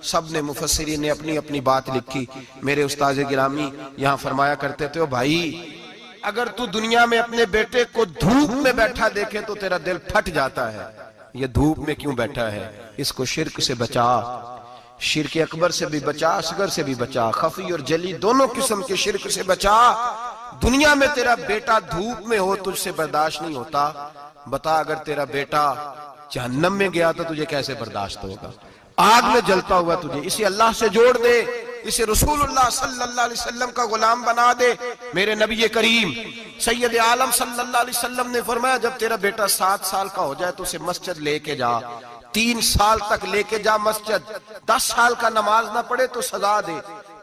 سب نے مفسرین نے اپنی اپنی بات لکھی. میرے استاذ گرامی یہاں فرمایا کرتے تھے، بھائی اگر تو دنیا میں اپنے بیٹے کو دھوپ میں بیٹھا دیکھے تو تیرا دل پھٹ جاتا ہے، یہ دھوپ میں کیوں بیٹھا ہے، اس کو شرک سے بچا، شرک اکبر سے بھی بچا، اصغر سے بھی بچا، خفی اور جلی دونوں قسم کے شرک سے بچا. دنیا میں تیرا بیٹا دھوپ میں ہو تجھ سے برداشت نہیں ہوتا، بتا اگر تیرا بیٹا جہنم میں گیا تو تجھے کیسے برداشت ہوگا، آگ میں جلتا ہوا تجھے. اسے اللہ سے جوڑ دے، اسے رسول اللہ صلی اللہ علیہ وسلم کا غلام بنا دے. میرے نبی کریم سید عالم صلی اللہ علیہ وسلم نے فرمایا جب تیرا بیٹا 7 سال کا ہو جائے تو اسے مسجد لے کے جا، 3 سال تک لے کے جا مسجد، 10 سال کا نماز نہ پڑھے تو سزا دے،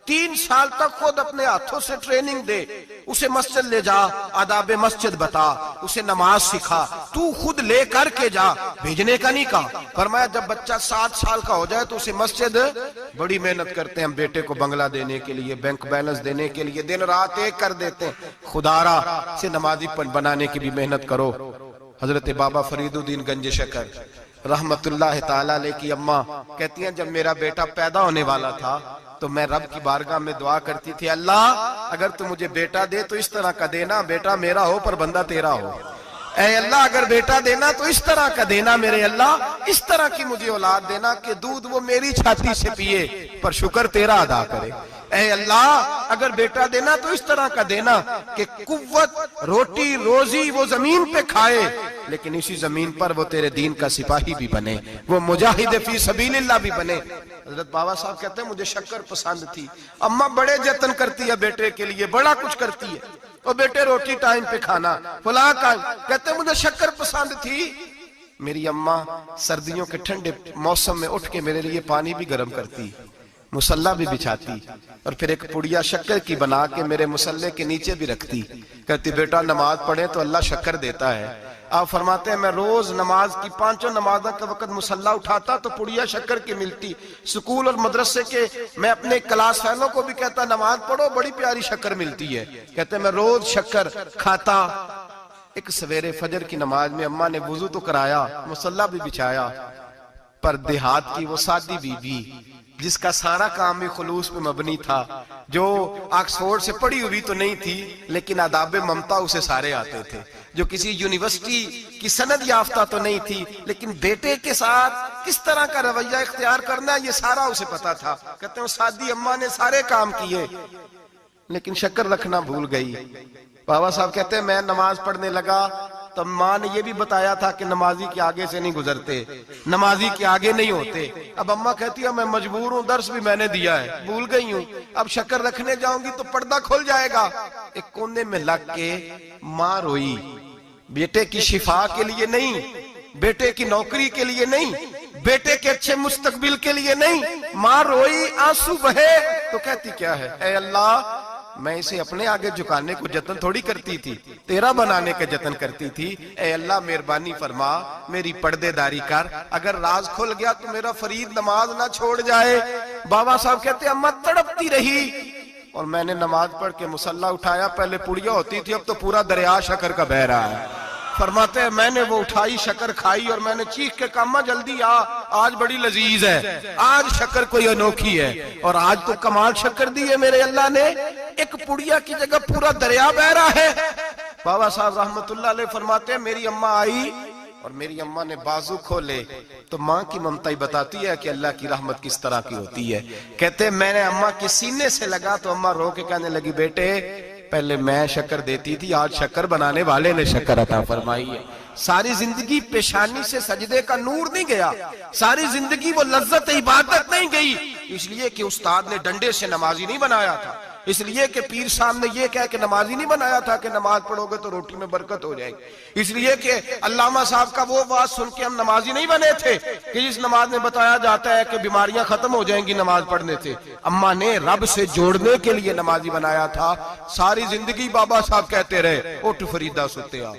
3 سال تک خود اپنے ہاتھوں سے ٹریننگ دے، اسے مسجد لے جا، آداب مسجد بتا، اسے نماز سکھا، تو خود لے کر کے جا، بھیجنے کا نہیں کہا. فرمایا جب بچہ 7 سال کا ہو جائے تو اسے مسجد، بڑی محنت کرتے ہیں ہم بیٹے کو بنگلہ دینے کے لیے، بینک بیلنس دینے کے لیے، دن رات ایک کر دیتے ہیں، خدارا اسے نمازی بنانے کی بھی محنت کرو. حضرت بابا فرید الدین گنج شکر رحمت اللہ تعالیٰ علیہ کی اماں کہتی ہیں جب میرا بیٹا پیدا ہونے والا تھا تو میں رب کی بارگاہ میں دعا کرتی تھی، اللہ اگر تو مجھے بیٹا دے تو اس طرح کا دینا بیٹا میرا ہو پر بندہ تیرا ہو. اے اللہ اگر بیٹا دینا تو اس طرح کا دینا میرے اللہ، اس طرح کی مجھے اولاد دینا کہ دودھ وہ میری چھاتی سے پیے پر شکر تیرا ادا کرے. اے اللہ اگر بیٹا دینا تو اس طرح کا دینا کہ قوت روٹی روزی وہ زمین پہ کھائے لیکن اسی زمین پر وہ تیرے دین کا سپاہی بھی بنے، وہ مجاہد فی سبیل اللہ بھی بنے. حضرت بابا صاحب کہتے ہیں مجھے شکر پسند تھی، اماں بڑے جتن کرتی ہے بیٹے کے لیے، بڑا کچھ کرتی ہے، اور بیٹے روٹی ٹائم پہ کھانا فلاں کا، کہتے ہیں مجھے شکر پسند تھی. میری اماں سردیوں کے ٹھنڈے موسم میں اٹھ کے میرے لیے پانی بھی گرم کرتی، مصلی بھی بچھاتی، اور پھر ایک پڑیا شکر کی بنا کے میرے مصلی کے نیچے بھی رکھتی، کہتی بیٹا نماز پڑھیں تو اللہ شکر دیتا ہے. آپ فرماتے ہیں میں روز نماز کی 5 نمازوں کے وقت مصلی اٹھاتا تو پڑیا شکر کی ملتی. سکول اور مدرسے کے میں اپنے کلاس فیلوں کو بھی کہتا نماز پڑھو بڑی پیاری شکر ملتی ہے، کہتے ہیں میں روز شکر کھاتا. ایک سویرے فجر کی نماز میں اماں نے وضو تو کرایا، مصلی بھی بچھایا، پر دیہات کی وہ سادی بی بی جس کا سارا کام بھی خلوص پہ مبنی تھا، جو آکسفورڈ سے پڑھی ہوئی تو نہیں تھی لیکن آداب ممتا اسے سارے آتے تھے، جو کسی یونیورسٹی کی سند یافتہ تو نہیں تھی لیکن بیٹے کے ساتھ کس طرح کا رویہ اختیار کرنا یہ سارا اسے پتا تھا. کہتے ہیں سادی اماں نے سارے کام کیے لیکن شکر رکھنا بھول گئی. بابا صاحب کہتے ہیں میں نماز پڑھنے لگا تو ماں نے یہ بھی بتایا تھا کہ نمازی کے آگے سے نہیں گزرتے، نمازی کے آگے نہیں ہوتے. اب اماں کہتی ہے میں مجبور ہوں، درس بھی میں نے دیا ہے، بھول گئی ہوں، اب شکر رکھنے جاؤں گی تو پردہ کھل جائے گا. ایک کونے میں لگ کے ماں روئی، بیٹے کی شفا کے لیے نہیں، بیٹے کی نوکری کے لیے نہیں، بیٹے کے اچھے مستقبل کے لیے نہیں، ماں روئی آنسو بہے تو کہتی کیا ہے، اے اللہ میں اسے اپنے آگے جھکانے کو جتن تھوڑی کرتی تھی، تیرا بنانے کے جتن کرتی تھی. اے اللہ مہربانی فرما میری پردے داری کر، اگر راز کھل گیا تو میرا فرید نماز نہ چھوڑ جائے. بابا صاحب کہتے ہیں اماں تڑپتی رہی اور میں نے نماز پڑھ کے مصلی اٹھایا، پہلے پڑیا ہوتی تھی اب تو پورا دریا شکر کا بہ رہا ہے. فرماتے ہیں میں نے وہ اٹھائی شکر کھائی اور میں نے چیخ کے کہا اماں جلدی آج بڑی لذیذ ہے، آج شکر کوئی انوکھی ہے، اور آج تو کمال شکر دی ہے میرے اللہ نے، ایک پڑیا کی جگہ پورا دریا بہ رہا ہے. بابا صاحب رحمت اللہ علیہ فرماتے ہیں میری اماں آئی اور میری اماں نے بازو کھولے تو ماں کی ممتا ہی بتاتی ہے کہ اللہ کی رحمت کس طرح کی ہوتی ہے. کہتے ہیں میں نے اماں کے سینے سے لگا تو اماں رو کے کہنے لگی بیٹے پہلے میں شکر دیتی تھی، آج شکر بنانے والے نے شکر عطا فرمائی ہے. ساری زندگی پیشانی سے سجدے کا نور نہیں گیا، ساری زندگی وہ لذت عبادت نہیں گئی، اس لیے کہ استاد نے ڈنڈے سے نمازی نہیں بنایا تھا، اس لیے کہ پیر صاحب نے یہ کہہ کہ نمازی نہیں بنایا تھا کہ نماز پڑھو گے تو روٹی میں برکت ہو جائے گی، اس لیے کہ علامہ صاحب کا وہ بات سن کے ہم نمازی نہیں بنے تھے کہ جس نماز میں بتایا جاتا ہے کہ بیماریاں ختم ہو جائیں گی نماز پڑھنے سے. اماں نے رب سے جوڑنے کے لیے نمازی بنایا تھا. ساری زندگی بابا صاحب کہتے رہے اٹھ فریدہ ستے آ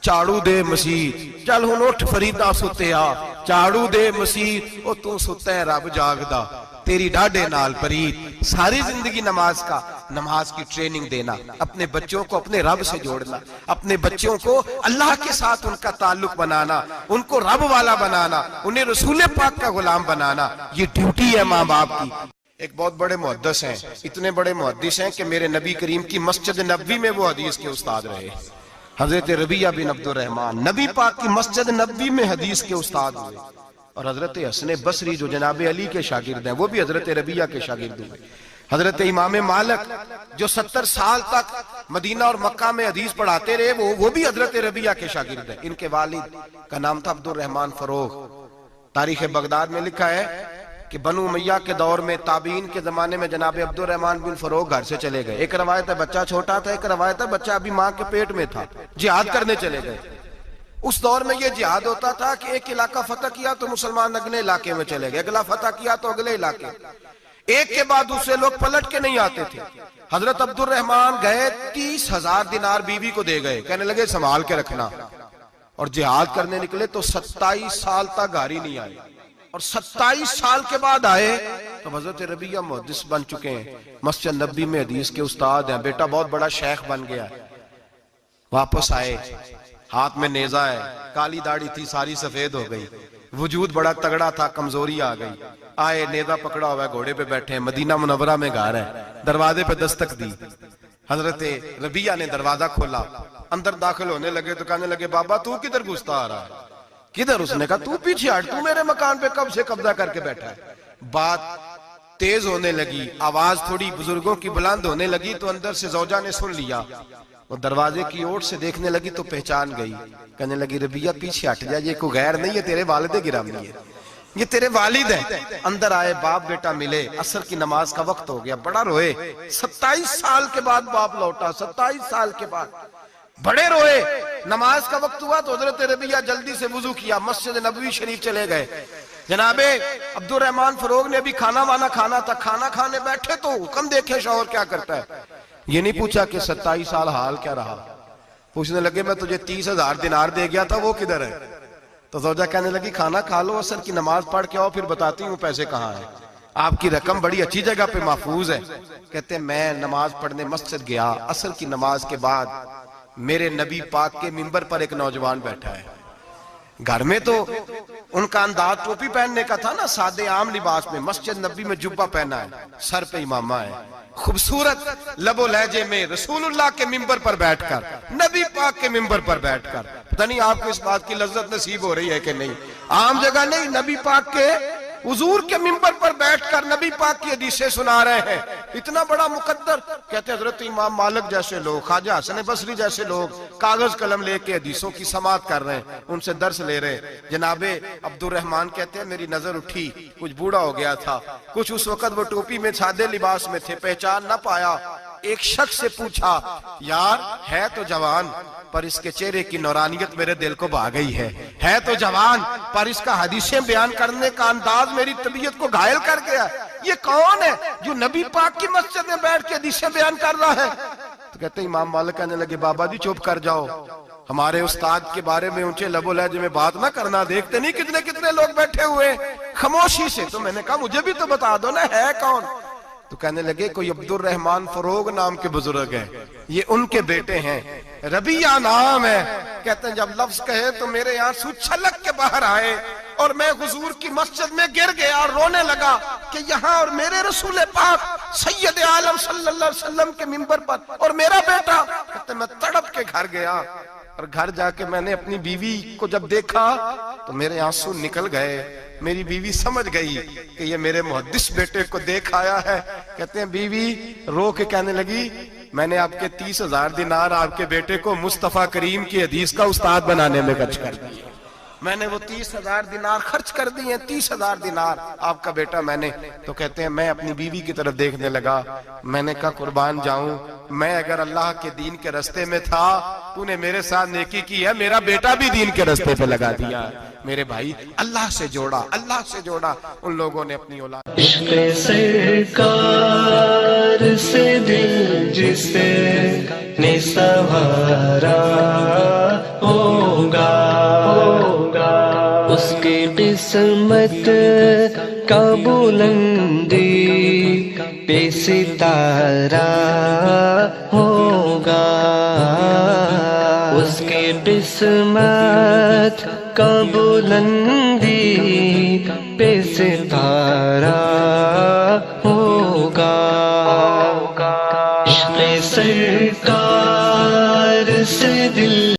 چاڑو دے مسیح، چل ہن اٹھ فریدہ ستے آ چاڑو دے مسیح، او تو ستے ہیں رب جاگدا. तेरी डाडे नाल परीत। सारी जिंदगी नमाज का, नमाज की ट्रेनिंग देना, अपने बच्चों को अपने रब से जोड़ना, अपने बच्चों को अल्लाह के साथ उनका ताल्लुक बनाना, उनको रब वाला बनाना, उन्हें रसूल पाक का गुलाम बनाना, ये ड्यूटी है माँ बाप की। एक बहुत बड़े मुहद्दिस हैं, इतने बड़े मुहद्दिस हैं कि मेरे नबी करीम की मस्जिद नबवी में वो हदीस के उस्ताद रहे। हजरत रबिया बिन अब्दुर रहमान नबी पाक की मस्जिद नबवी में हदीस के उस्ताद हुए। और हजरत हसन बसरी जो जनाब अली के शागिर्द हैं, वो भी हजरत रबिया के शागिर्द हुए। हजरत इमाम मालिक जो 70 साल तक मदीना और मक्का में हदीस पढ़ाते रहे, वो भी हजरत रबिया के शागिर्द हैं। इनके वालिद का नाम था अब्दुर रहमान फरोग। तारीख बगदाद में लिखा है कि बनु उमैया के दौर में, ताबीन के जमाने में जनाब अब्दुर रहमान बिन फरोग घर से चले गए। एक रवायत है बच्चा छोटा था, एक रवायत है बच्चा अभी माँ के पेट में था, जिहाद करने चले गए। उस दौर में ये जिहाद होता था कि एक इलाका फतह किया तो मुसलमान अगले इलाके में चले गए, अगला फतह किया तो अगले इलाके, एक के बाद दूसरे लोग पलट के नहीं आते थे। हजरत अब्दुर रहमान गए, 30,000 दिनार बीवी को दे गए, कहने लगे संभाल के रखना। और जिहाद करने निकले तो 27 साल तक घर ही नहीं आए, और 27 साल के बाद आए तो हजरत रबिया मुहद्दिस बन चुके हैं, मस्जिद नबी में हदीस के उस्ताद हैं, बेटा बहुत बड़ा शेख बन गया। वापस आए, हाथ में नेजा है, काली दाढ़ी थी सारी सफेद हो गई, वजूद बड़ा तगड़ा था, कमजोरी आ गई। आए, नेजा पकड़ा हुआ है, घोड़े पे बैठे हैं, मदीना मुनव्वरा में घर है, दरवाजे पे दस्तक दी। हजरत रबिया ने दरवाजा खोला, अंदर दाखिल होने लगे तो कहने लगे बाबा तू किधर घुसता आ रहा है? किधर? उसने कहा तू पीछे हट, तू मेरे मकान पे कब से कब्जा करके बैठा है। बात तेज होने लगी, आवाज थोड़ी बुजुर्गों की बुलंद होने लगी तो अंदर से जौजा ने सुन लिया। वो दरवाजे की ओर से देखने लगी तो पहचान गई, कहने लगी रबिया पीछे हट जा, ये कोई गैर नहीं है, तेरे वालिद गिरामी है, ये तेरे वालिद है। अंदर आए, बाप बेटा मिले, असर की नमाज का वक्त हो गया, बड़ा रोए। 27 साल के बाद बाप लौटा, 27 साल के बाद बड़े रोए। नमाज का वक्त हुआ तो हजरत रबिया जल्दी से वुजू किया, मस्जिद नबवी शरीफ चले गए। जनाबे अब्दुर रहमान फरोग ने भी खाना वाना खाना था, खाना खाने बैठे तो हुक्म देखे शौहर क्या करता है। ये नहीं पूछा कि 27 साल हाल क्या रहा, पूछने लगे मैं तुझे 30,000 दिनार दे गया था, वो किधर है? तो ज़ौजा कहने लगी खाना खा लो, असर की नमाज पढ़ के आओ, फिर बताती हूँ पैसे कहाँ हैं, आपकी रकम बड़ी अच्छी जगह पे महफूज है। कहते मैं नमाज पढ़ने मस्जिद गया, असर की नमाज के बाद मेरे नबी पाक के मिंबर पर एक नौजवान बैठा है। घर में तो उनका अंदाज टोपी पहनने का था ना, सादे आम लिबास में, मस्जिद नबी में जुब्बा पहना है, सर पे इमामा है, खूबसूरत लबो लहजे में रसूलुल्लाह के मिंबर पर बैठकर, नबी पाक के मिंबर पर बैठकर, पता नहीं आपको इस बात की लज्जत नसीब हो रही है कि नहीं, आम जगह नहीं, नबी पाक के हुजूर के मिंबर पर बैठकर नबी पाक की हदीसें सुना रहे हैं, इतना बड़ा मुकद्दर। कहते हजरत इमाम मालिक जैसे लोग, ख्वाजा हसन बसरी जैसे लोग कागज कलम लेके हदीसों की समाअत कर रहे हैं, उनसे दर्स ले रहे हैं। जनाबे अब्दुर रहमान कहते हैं मेरी नजर उठी, कुछ बूढ़ा हो गया था, कुछ उस वक्त वो टोपी में सादे लिबास में थे, पहचान ना पाया। एक शख्स से पूछा यार है तो जवान पर इसके चेहरे की नौरानियत मेरे दिल को भा गई है तो जवान पर इसका हदीसें बयान करने का अंदाज मेरी तबीयत को घायल कर गया। ये कौन है जो नबी पाक की मस्जिद में बैठ के हदीसें बयान कर रहा है? तो कहते इमाम मालिक कहने लगे बाबा जी चुप कर जाओ, हमारे उस्ताद के बारे में ऊंचे लबो लहजे में बात ना करना, देखते नहीं कितने कितने लोग बैठे हुए खामोशी से। तो मैंने कहा मुझे भी तो बता दो ना है कौन? तो कहने लगे कोई अब्दुर रहमान फरोग नाम के बुजुर्ग हैं, ये उनके बेटे हैं, रबिया नाम है। कहते हैं जब लफ्ज कहे तो मेरे आंसू छलक के बाहर आए और मैं हुजूर की मस्जिद में गिर गया और रोने लगा कि यहाँ और मेरे रसूल पाक सैयद आलम सल्लल्लाहु अलैहि वसल्लम के मिंबर पर और मेरा बेटा। कहते मैं तड़प के घर गया और घर जाके मैंने अपनी बीवी को जब देखा तो मेरे आंसू निकल गए। मेरी बीवी समझ गई कि ये मेरे मुहद्दिस बेटे को देख आया है। कहते हैं बीवी रो के कहने लगी मैंने आपके 30,000 दिनार आपके बेटे को मुस्तफा करीम की हदीस का उस्ताद बनाने में खर्च कर दिए। मैंने वो 30,000 दिनार खर्च कर दिए, 30,000 दिनार आपका बेटा मैंने। तो कहते हैं मैं अपनी बीवी की तरफ देखने लगा, मैंने कहा कुर्बान जाऊं, मैं अगर अल्लाह के दीन के रास्ते में था, तूने मेरे साथ नेकी की है, मेरा बेटा भी दीन के रास्ते पे लगा दिया। मेरे भाई अल्लाह से जोड़ा, अल्लाह से जोड़ा उन लोगों ने अपनी औलाद। इश्क़ सरकार से दिल जिसे ने सवारा होगा, उसकी किस्मत کا بلندی پہ ستارہ ہوگا، اس کے قسمت کا بلندی پہ ستارہ ہوگا، عشق سرکار